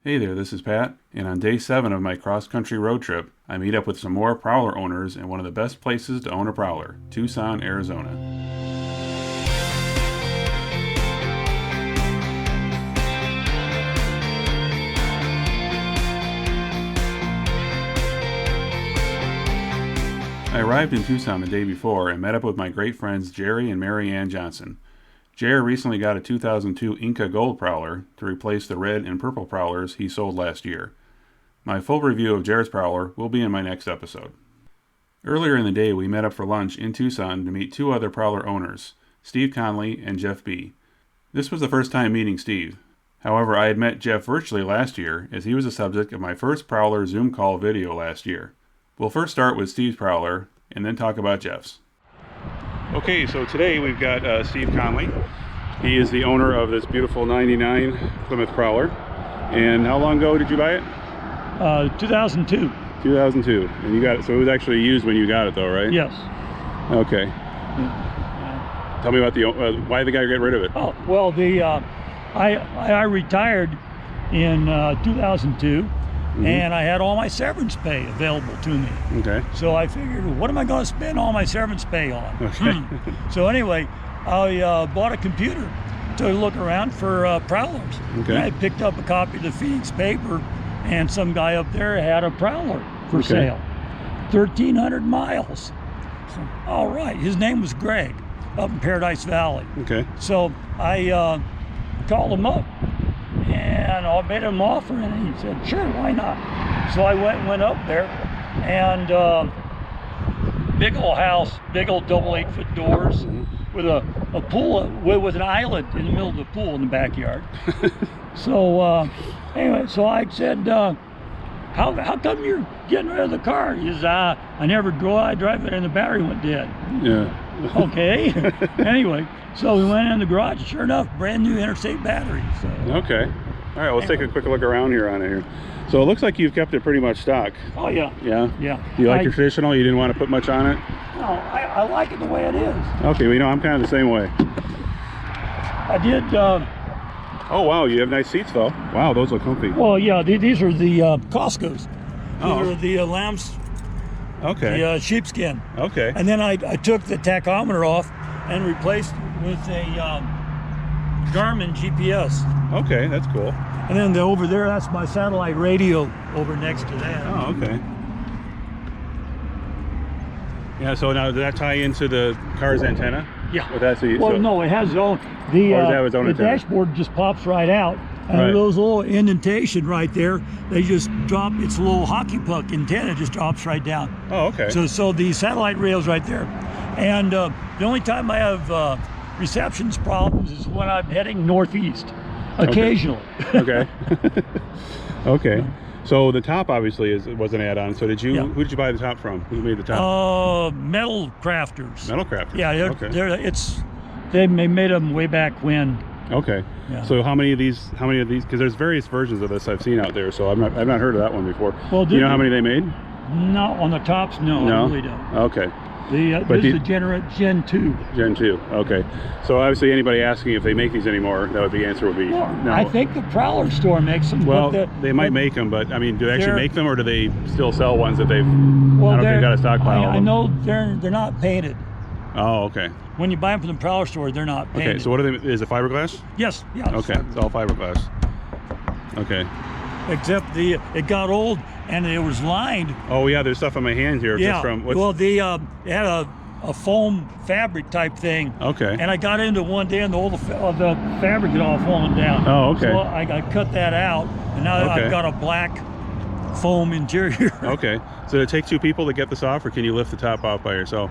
Hey there, this is Pat, and on day 7 of my cross-country road trip, I meet up with some more Prowler owners in one of the best places to own a Prowler, Tucson, Arizona. I arrived in Tucson the day before and met up with my great friends Jerry and Mary Ann Johnson. Jerry recently got a 2002 Inca Gold Prowler to replace the red and purple Prowlers he sold last year. My full review of Jerry's Prowler will be in my next episode. Earlier in the day, we met up for lunch in Tucson to meet 2 other Prowler owners, Steve Conley and Jeff B. This was the first time meeting Steve. However, I had met Jeff virtually last year, as he was the subject of my first Prowler Zoom call video last year. We'll first start with Steve's Prowler, and then talk about Jeff's. Okay, so today we've got Steve Conley. He is the owner of this beautiful 99 Plymouth Prowler. And how long ago did you buy it? 2002. 2002. And you got it, so it was actually used when you got it though, right? Yes. Okay. Tell me about the why the guy got rid of it? Oh, well, I retired in 2002. And I had all my severance pay available to me. Okay. So I figured, what am I going to spend all my severance pay on? Okay. So anyway, I bought a computer to look around for Prowlers. Okay. And I picked up a copy of the Phoenix paper, and some guy up there had a Prowler for sale. 1,300 miles. So, all right. His name was Greg, up in Paradise Valley. Okay. So I called him up. And I made him an offer, and he said, sure, why not? So I went up there, and big old house, big old double 8-foot doors, with a pool, with an island in the middle of the pool in the backyard. So anyway, so I said, how come you're getting rid of the car? He says, I never drove, I drive it and the battery went dead. Yeah. Okay. Anyway, so we went in the garage, sure enough, brand new Interstate battery. So. Okay. All right, let's take a quick look around here on it here. So it looks like you've kept it pretty much stock. Oh yeah. Yeah? Yeah. Do you like your traditional? You didn't want to put much on it? No, I like it the way it is. Okay, well, you know, I'm kind of the same way. I did. Oh wow, you have nice seats though. Wow, those look comfy. Well, yeah, these are the Costco's. These are the lambs. Okay. The sheepskin. Okay. And then I took the tachometer off and replaced it with a Garmin GPS. Okay, that's cool. And then over there, that's my satellite radio over next to that. Oh, okay. Yeah, so now does that tie into the car's antenna? Yeah. Well, that's no, it has its own. The dashboard just pops right out. And those little indentation right there, they just drop, it's a little hockey puck antenna, just drops right down. Oh, okay. So the satellite rail's right there. And the only time I have receptions problems is when I'm heading northeast, occasionally. Okay. Okay. So the top obviously was an add-on. So did you? Yeah. Who did you buy the top from? Who made the top? Metal Crafters. Metal Crafters. Yeah, they made them way back when. Okay. Yeah. So how many of these? Because there's various versions of this I've seen out there. So I've not heard of that one before. Well, do you know how many they made? No, on the tops, no. I really don't. Okay. This is the Gen 2. Gen 2, okay. So obviously anybody asking if they make these anymore, that would be answer would be no. I think the Prowler store makes them. Well, they might make them, but I mean, do they actually make them, or do they still sell ones that they've, I don't know if they've got a stockpile of them. I know they're not painted. Oh, okay. When you buy them from the Prowler store, they're not painted. Okay, so what are they, is it fiberglass? Yes, yeah. Okay, it's all fiberglass. Okay. Except it got old and it was lined. Oh yeah, there's stuff on my hand here. Yeah. Just from, well, it had a foam fabric type thing. Okay. And I got into one day and the fabric had all fallen down. Oh, okay. So I cut that out, and now I've got a black foam interior. Okay. So did it take 2 people to get this off, or can you lift the top off by yourself?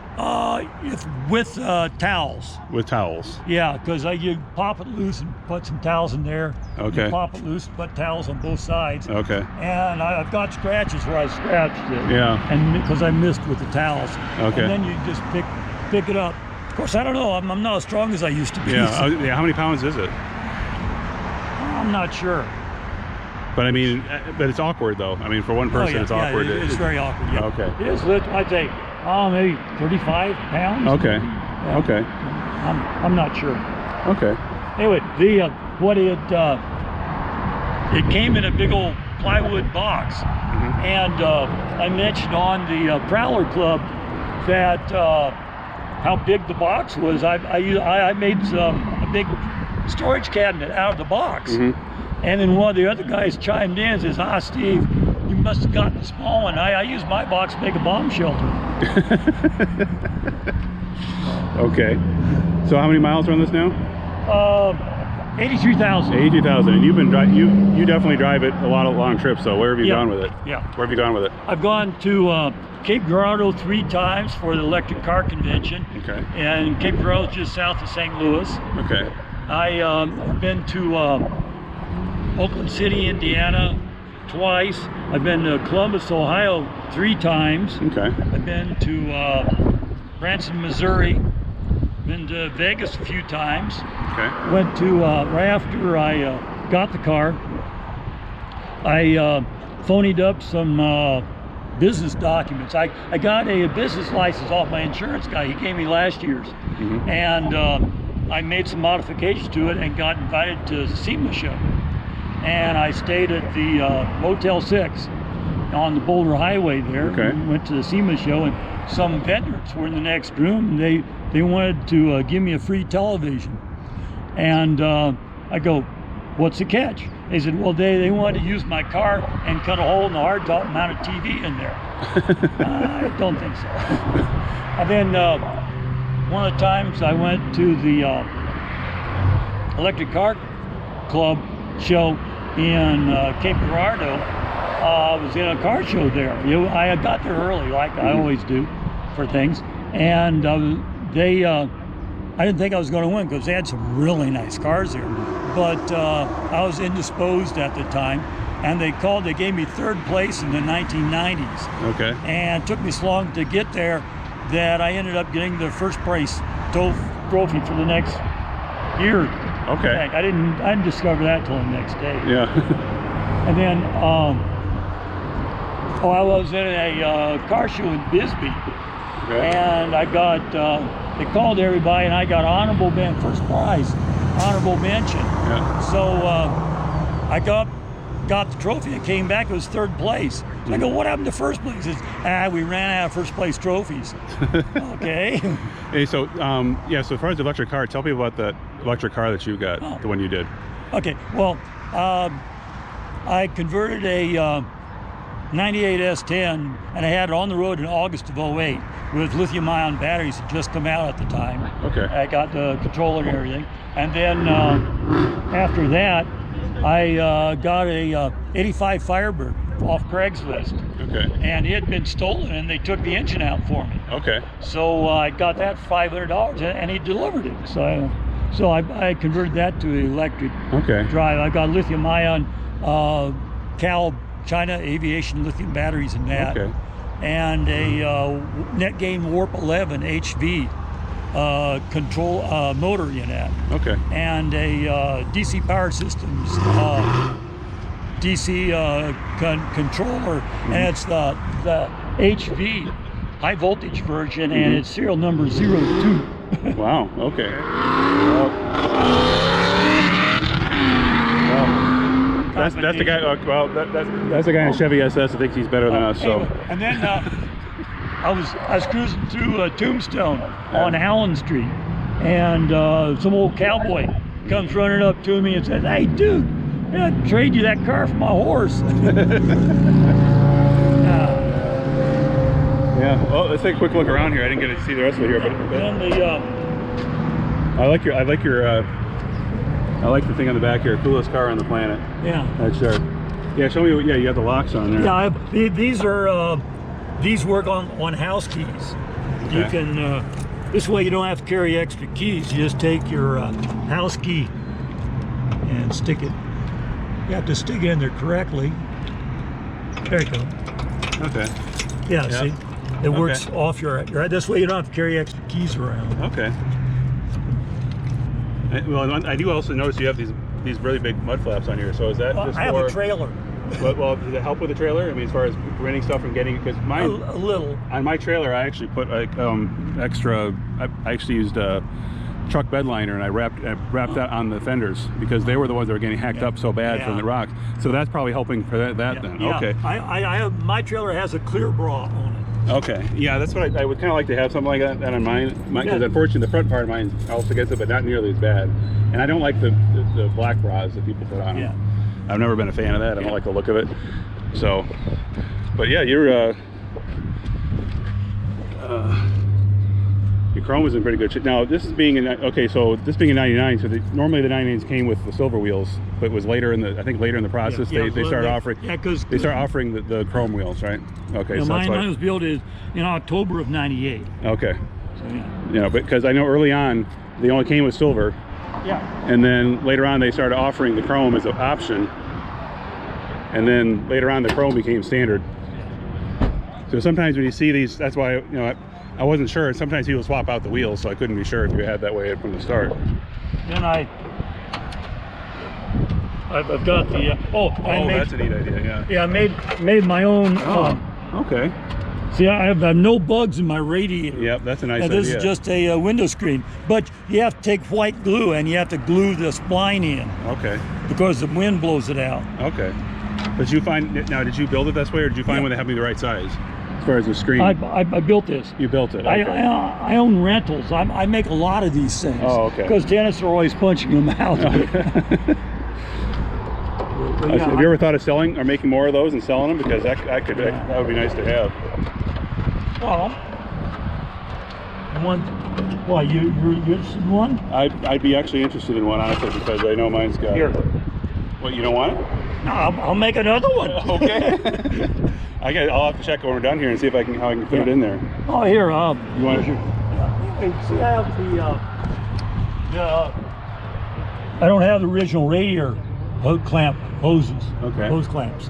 With towels. With towels. Yeah, because you pop it loose and put some towels in there. Okay. You pop it loose and put towels on both sides. Okay. And I've got scratches where I scratched it. Yeah. And because I missed with the towels. Okay. And then you just pick it up. Of course, I don't know. I'm not as strong as I used to be. Yeah. Yeah. How many pounds is it? I'm not sure. But I mean, but it's awkward though. I mean, for one person, it's awkward. It's very awkward. Yeah. Okay. It is. I'd say, maybe 35 pounds. Okay. Yeah. Okay. I'm not sure. Okay. Anyway, what it it came in a big old plywood box. Mm-hmm. And I mentioned on the Prowler Club that how big the box was. I made a big storage cabinet out of the box. Mm-hmm. And then one of the other guys chimed in and says, "Ah, Steve, you must have gotten the small one. I used my box to make a bomb shelter." Okay. So how many miles are on this now? 83,000. 82,000. And you've been you definitely drive it a lot of long trips. So where have you gone with it? Yeah. Where have you gone with it? I've gone to Cape Girardeau 3 times for the electric car convention. Okay. And Cape Girardeau is just south of St. Louis. Okay. I've been to Oakland City, Indiana twice. I've been to Columbus, Ohio 3 times. Okay. I've been to Branson, Missouri. Been to Vegas a few times. Okay. Went to, right after I got the car, I phonied up some business documents. I got a business license off my insurance guy. He gave me last year's. Mm-hmm. And I made some modifications to it and got invited to the SEMA show. And I stayed at the Motel 6 on the Boulder Highway there. Okay. Went to the SEMA show, and some vendors were in the next room. And they wanted to give me a free television. And I go, "What's the catch?" They said, "Well, they wanted to use my car and cut a hole in the hardtop and mount a TV in there." I don't think so. And then one of the times I went to the Electric Car Club show in Cape Girardeau. I was in a car show there. I got there early, like I always do, for things. And I didn't think I was going to win because they had some really nice cars there. But I was indisposed at the time. And they gave me 3rd place in the 1990s. Okay. And it took me so long to get there that I ended up getting the 1st place trophy for the next year. Okay. I didn't discover that till the next day. Yeah. And then I was in a car show in Bisbee. Okay. And I got they called everybody, and I got honorable mention, 1st prize, honorable mention. Yeah. So I got the trophy. It came back. It was 3rd place. So I go, "What happened to 1st place?" He says, "We ran out of 1st place trophies." Okay. Hey, so yeah. So as far as the electric car, tell people about that electric car that you got, the one you did. Okay. Well, I converted a 98 S10, and I had it on the road in August of 08 with lithium-ion batteries that just come out at the time. Okay. I got the controller and everything. And then after that, I got a 85 Firebird off Craigslist. Okay. And it had been stolen, and they took the engine out for me. Okay. So I got that for $500, and he delivered it. So I converted that to electric drive. I got lithium-ion Cal China Aviation lithium batteries in that. Okay. And a NetGain Warp 11 HV control motor in that. Okay. And a DC Power Systems DC controller, and it's the HV high voltage version, and it's serial number 02. Wow. Okay. That's the guy. Well, that's the guy in Chevy SS that thinks he's better than us. So. Anyway, and then I was cruising through Tombstone on Allen Street, and some old cowboy comes running up to me and says, "Hey, dude, I'd trade you that car for my horse." Yeah. Well, let's take a quick look around here. I didn't get to see the rest of it here, but then I like the thing on the back here. Coolest car on the planet. Yeah. That's sure. Yeah. Show me. Yeah, you got the locks on there. Yeah. These are these work on house keys. Okay. You can this way you don't have to carry extra keys. You just take your house key and stick it. You have to stick it in there correctly. There you go. Okay. Yeah. Yep. See, it works off your. This way you don't have to carry extra keys around. Okay. Well, I do also notice you have these really big mud flaps on here. So is that just I have a trailer. Well, does it help with the trailer? I mean, as far as preventing stuff from getting, because mine a little on my trailer, I actually put like extra. I actually used truck bed liner, and I wrapped that on the fenders because they were the ones that were getting hacked up so bad from the rocks. So that's probably helping for that then. Yeah. Okay. I have, my trailer has a clear bra on it. Okay. Yeah, that's what I would kind of like to have something like that on mine. Because unfortunately the front part of mine also gets it, but not nearly as bad. And I don't like the black bras that people put on them. Yeah. I've never been a fan of that. I don't like the look of it. So, but yeah, your chrome was in pretty good shape. Now this is being in, okay, so this being a 99, so normally the 99s came with the silver wheels, but it was later in the, I think later in the process they started offering. Yeah, because they start offering the chrome wheels, right? Okay, so mine was built in October of '98. Okay. So yeah. You know, because I know early on they only came with silver. Yeah. And then later on they started offering the chrome as an option. And then later on the chrome became standard. So sometimes when you see these, that's why, you know, I wasn't sure. Sometimes people swap out the wheels, so I couldn't be sure if you had that way from the start. Then I've got the that's a neat idea. Yeah. Yeah, I made my own. Okay. See, I have no bugs in my radiator. Yep, that's a nice idea. This is just a window screen, but you have to take white glue and you have to glue the spline in. Okay. Because the wind blows it out. Okay. But you find now, did you build it this way, or did you find one that had me the right size as far as the screen? I built this. You built it. Okay. I own rentals. I make a lot of these things. Oh, okay. Because dentists are always punching them out. Have you ever thought of selling or making more of those and selling them? Because that would be nice to have. Well, you're interested in one? I'd be actually interested in one, honestly, because I know mine's got. Here. What, you don't want it? No, I'll make another one. Okay. I'll have to check when we're done here and see if how I can fit it in there. Oh, here. You want to? See, I have I don't have the original radiator clamp hoses. Okay. Hose clamps.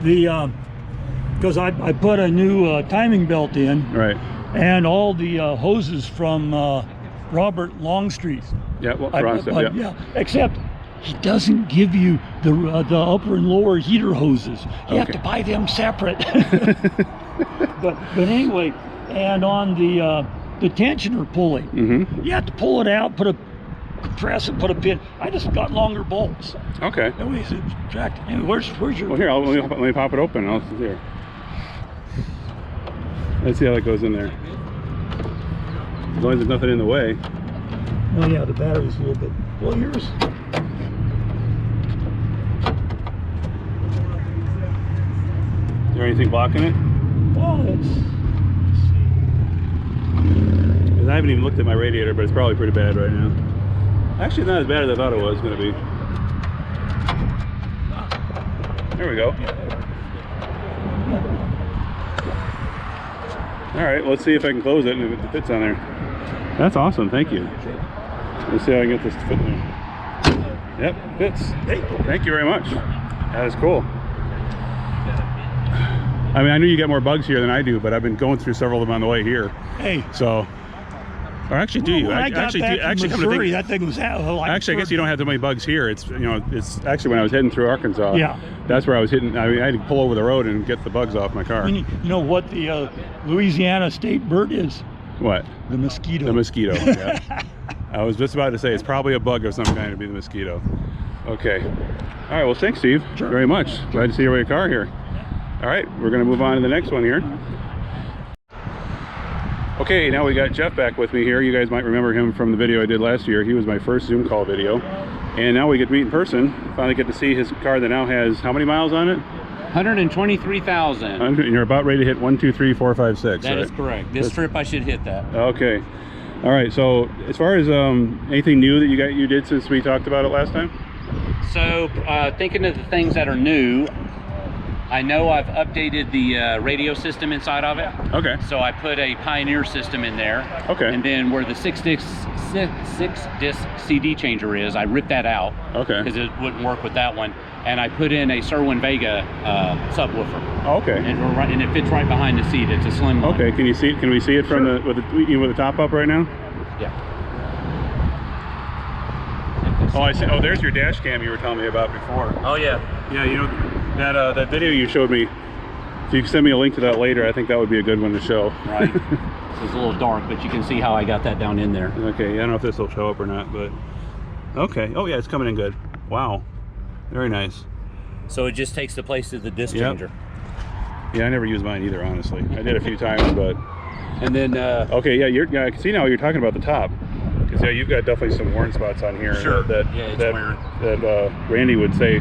Because I put a new timing belt in. Right. And all the hoses from Robert Longstreet. Yeah. Well, yeah. Except he doesn't give you the upper and lower heater hoses. You have to buy them separate. but anyway, and on the tensioner pulley, you have to pull it out, press it, put a pin. I just got longer bolts. Okay. That way it's attractive. Anyway, where's your? Well, here, let me pop it open. I'll see here. Let's see how that goes in there. As long as there's nothing in the way. Oh yeah, the battery's a little bit. Well, here's. Is there anything blocking it? Well, let's see. Because I haven't even looked at my radiator, but it's probably pretty bad right now. Actually, not as bad as I thought it was going to be. There we go. All right, let's see if I can close it and if it fits on there. That's awesome, thank you. Let's see how I can get this to fit in there. Yep, fits. Thank you very much. That is cool. I mean, I knew you get more bugs here than I do, but I've been going through several of them on the way here. Hey. So, or actually, do you? When I got back from Missouri, that thing was like actually, I guess you don't have that many bugs here. It's, you know, it's actually when I was heading through Arkansas. Yeah. That's where I was hitting. I mean, I had to pull over the road and get the bugs off my car. You know what the Louisiana state bird is? What? The mosquito. The mosquito. Yeah. I was just about to say it's probably a bug of some kind to be the mosquito. Okay. All right. Well, thanks, Steve. Sure. Very much. Glad to see your car here. All right, we're going to move on to the next one here. Okay, now we got Jeff back with me here. You guys might remember him from the video I did last year. He was my first Zoom call video. And now we get to meet in person. Finally get to see his car that now has how many miles on it? 123,000. And you're about ready to hit 1, 2, 3, 4, 5, 6. That is correct. This trip I should hit that. Okay. All right, so as far as anything new that you did since we talked about it last time? So thinking of the things that are new, I know I've updated the radio system inside of it. Okay. So I put a Pioneer system in there. Okay. And then where the six disc CD changer is, I ripped that out. Okay. Because it wouldn't work with that one. And I put in a Serwin Vega subwoofer. Oh, okay. And it fits right behind the seat. It's a slim one. Okay. Can you see it? Can we see it from with the top up right now? Yeah. Oh, I see. Oh, there's your dash cam you were telling me about before. Oh yeah. Yeah, you know that video you showed me. If you can send me a link to that later, I think that would be a good one to show. Right. So it's a little dark, but you can see how I got that down in there. Okay, I don't know if this will show up or not, but okay. Oh yeah, it's coming in good. Wow, very nice. So it just takes the place of the disc Yep. changer. Yeah, I never used mine either, honestly. I did a few times, but And then okay, yeah, I can see now you're talking about the top. Because yeah, you've got definitely some worn spots on here. Sure. That Yeah, it's that, wearing. that Randy would say.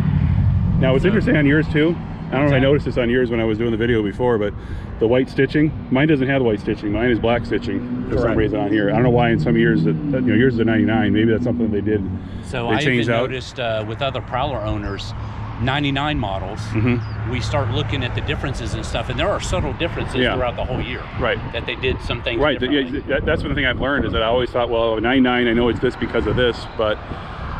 Now, what's interesting on yours too. I don't know if I noticed this on yours when I was doing the video before, but the white stitching. Mine doesn't have the white stitching. Mine is black stitching for some reason on here. I don't know why in some years that yours is a 99. Maybe that's something they did. So they I changed even out. noticed with other Prowler owners, 99 models, we start looking at the differences and stuff, and there are subtle differences throughout the whole year. Right. That they did some things Right. differently. Yeah, that's one thing I've learned is that I always thought, well, 99, I know it's this because of this, but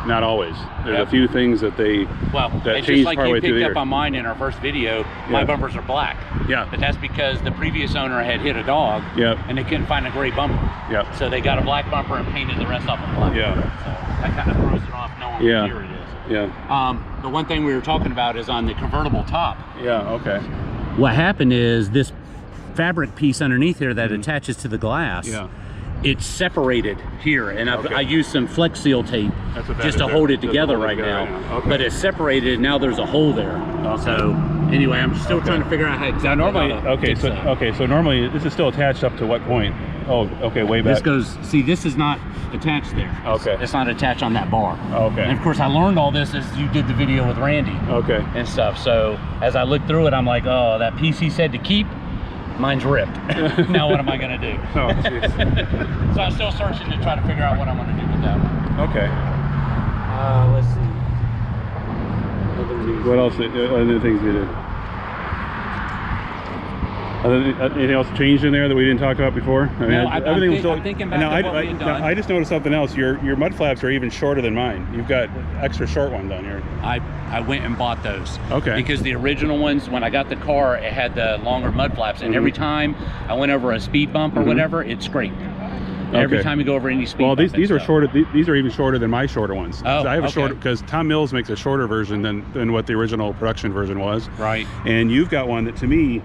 not always. There's a few things that they that it's changed just like you partway through the picked year. up on mine in our first video. My bumpers are black. Yeah. But that's because the previous owner had hit a dog. Yep. And they couldn't find a gray bumper. Yep. So they got a black bumper and painted the rest of them black. Yeah. So that kind of throws it off knowing what year it is. Yeah. The one thing we were talking about is on the convertible top. Yeah. Okay. What happened is this fabric piece underneath here that attaches to the glass. Yeah. It's separated here, and I used some Flex Seal tape just to hold it together right now. Okay. But it's separated. Now there's a hole there. Okay. So anyway, I'm still trying to figure out how exactly. Now normally, how to fix that. so normally this is still attached up to what point? Oh, okay, way back. This goes. See, this is not attached there. Okay. It's not attached on that bar. Okay. And of course, I learned all this as you did the video with Randy. Okay. And stuff. So as I looked through it, I'm like, oh, that piece he said to keep, mine's ripped. Now what am I gonna do? Oh, jeez. So I'm still searching to try to figure out what I'm gonna do with that one. Okay. Let's see. What else? Other things we did? Anything else changed in there that we didn't talk about before? I mean, No, everything was still. I'm thinking back Now, to what we had done. I just noticed something else. Your mud flaps are even shorter than mine. You've got extra short ones on here. I went and bought those. Okay. Because the original ones, when I got the car, it had the longer mud flaps, and every time I went over a speed bump or whatever, it scraped. Every time you go over any speed well, bump. these are shorter. These are even shorter than my shorter ones. Oh, I have a okay. shorter because Tom Mills makes a shorter version than what the original production version was. Right. And you've got one that to me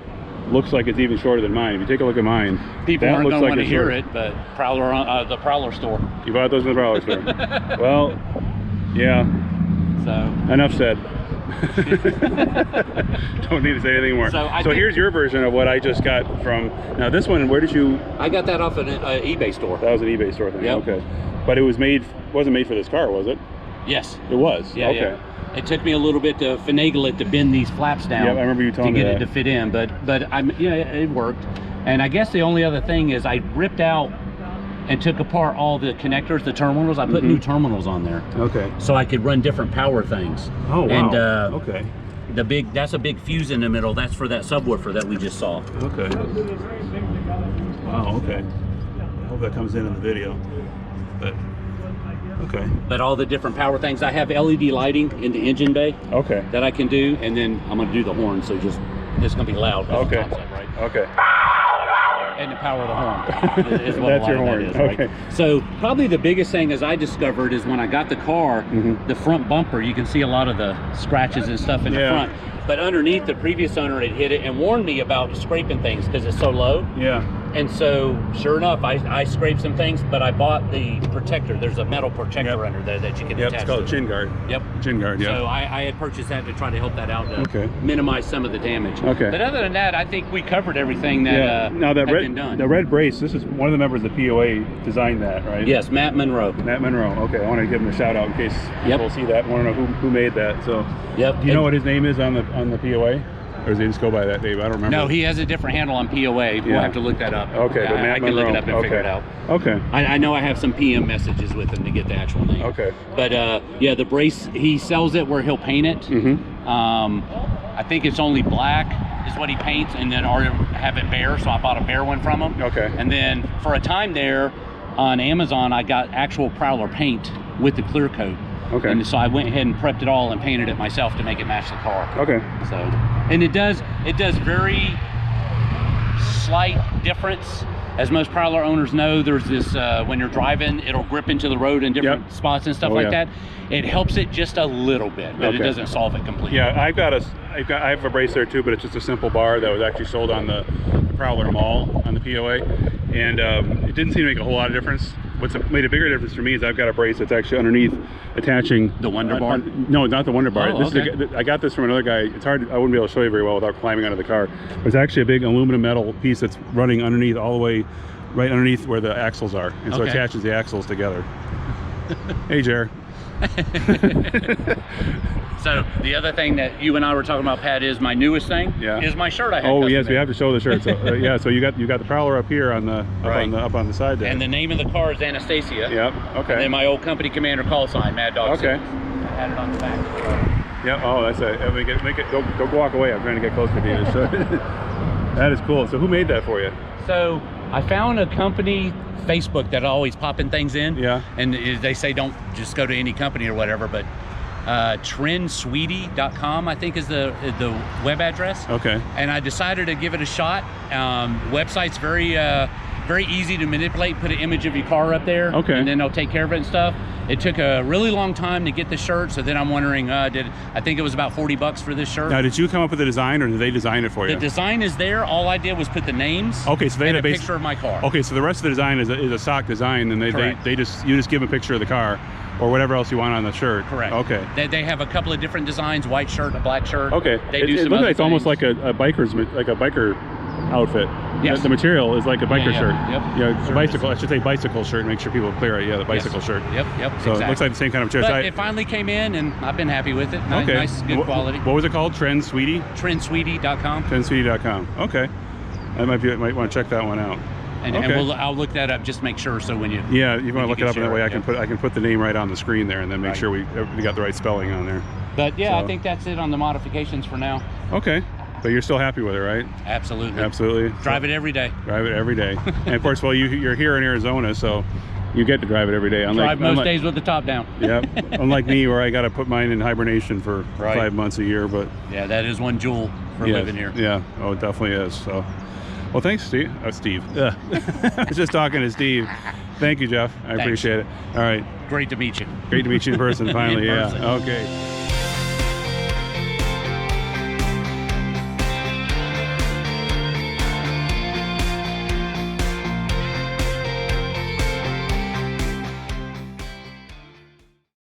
looks like it's even shorter than mine. If you take a look at mine, People that aren't looks going to like want to it's hear shorter. it, but Prowler, the Prowler store. You bought those in the Prowler store. Well, yeah. So Enough said. Don't need to say anything more. So So here's your version of what I just got from. Now this one, where did you? I got that off an eBay store. That was an eBay store thing. Yep. Okay. But it wasn't made for this car, was it? Yes. It was. Yeah. Okay. Yeah. It took me a little bit to finagle it to bend these flaps down. Yeah, I remember you telling me to get that. it to fit in, but it worked. And I guess the only other thing is I ripped out and took apart all the connectors, the terminals. I put new terminals on there. Okay. So I could run different power things. Oh wow. And okay. that's a big fuse in the middle. That's for that subwoofer that we just saw. Okay. Wow. Okay. I hope that comes in the video. But okay. But all the different power things. I have LED lighting in the engine bay. Okay. That I can do, and then I'm gonna do the horn. So it's gonna be loud. Okay. Concept, right? Okay. And the power of the horn is what That's a lot your of horn. that is, right? Okay. So probably the biggest thing as I discovered is when I got the car, the front bumper, you can see a lot of the scratches and stuff in the front. But underneath, the previous owner had hit it and warned me about scraping things because it's so low. Yeah. And so, sure enough, I scraped some things, but I bought the protector. There's a metal protector under there that you can attach It's called to. chin guard. Yep. Chin guard. Yeah. So I had purchased that to try to help that out to Okay. minimize some of the damage. Okay. But other than that, I think we covered everything that Now that had been done. the red brace. This is one of the members of the POA designed that, right? Yes, Matt Monroe. Matt Monroe. Okay, I want to give him a shout out in case people see that. Want to know who made that? So. Yep. Do you know what his name is on the POA? Or does he just go by that name? I don't remember. No, he has a different handle on POA. We'll have to look that up. Okay, but Matt I can look it Monroe. up and figure it out. Okay. I know I have some PM messages with him to get the actual name. Okay. But yeah, the brace, he sells it where he'll paint it. I think it's only black is what he paints, and then or have it bare. So I bought a bare one from him. Okay. And then for a time there on Amazon, I got actual Prowler paint with the clear coat. Okay. And so I went ahead and prepped it all and painted it myself to make it match the car. Okay. So, and it does very slight difference as most Prowler owners know, there's this, when you're driving, it'll grip into the road in different spots and stuff like that. It helps it just a little bit, but it doesn't solve it completely. Yeah, I have a brace there too, but it's just a simple bar that was actually sold on the Prowler Mall on the POA, and it didn't seem to make a whole lot of difference. What's made a bigger difference for me is I've got a brace that's actually underneath attaching the Wonder Bar. No, not the Wonder Bar. Oh, I got this from another guy. It's hard. I wouldn't be able to show you very well without climbing out of the car. But it's actually a big aluminum metal piece that's running underneath, all the way right underneath where the axles are, and so it attaches the axles together. Hey, Jer. So the other thing that you and I were talking about, Pat, is my newest thing. Is my shirt I had. Oh yes, we have to show the shirt. So yeah, so you got the Prowler up here on the up on the side there. And the name of the car is Anastasia. Yep. Okay. And then my old company commander call sign, Mad Dog. Okay. I had it on the back. Yeah. Oh, that's it. Make it. Don't walk away. I'm trying to get closer to you. So, that is cool. So who made that for you? So I found a company Facebook that always popping things in. Yeah. And they say don't just go to any company or whatever, but trendsweetie.com I think is the web address. Okay. And I decided to give it a shot. Website's very easy to manipulate. Put an image of your car up there, and then they'll take care of it and stuff. It took a really long time to get the shirt, so then I'm wondering, I think it was about 40 bucks for this shirt. Now, did you come up with the design, or did they design it for you? The design is there. All I did was put the names. Okay, so they had a picture of my car. Okay, so the rest of the design is a stock design, and you just give a picture of the car or whatever else you want on the shirt. Correct. Okay. They have a couple of different designs: white shirt, a black shirt. Okay. They do it some looks other like it's almost things. like a biker outfit. Yes. The material is like a biker shirt. Yep. Yeah, bicycle. I should say bicycle shirt. Make sure people are clear. Yeah, the bicycle shirt. Yep. So it looks like the same kind of material. But it finally came in, and I've been happy with it. Okay. Nice, good quality. What was it called? Trend Sweetie. Trendsweetie.com. Trendsweetie.com. Okay. I might want to check that one out. And I'll look that up just to make sure. So when you you want to look it up, and that way I can can put the name right on the screen there, and then make sure we got the right spelling on there. But yeah, I think that's it on the modifications for now. Okay. But you're still happy with it, right? Absolutely. Absolutely. Drive it every day. Drive it every day. And of course, well, you're here in Arizona, so you get to drive it every day. Drive most days with the top down. Yeah. Unlike me, where I got to put mine in hibernation for 5 months a year. But yeah, that is one jewel for living here. Yeah. Oh, it definitely is. So, well, thanks, Steve. Steve. I was just talking to Steve. Thank you, Jeff. I appreciate it. All right. Great to meet you. Great to meet you in person finally. In person. Yeah. Okay.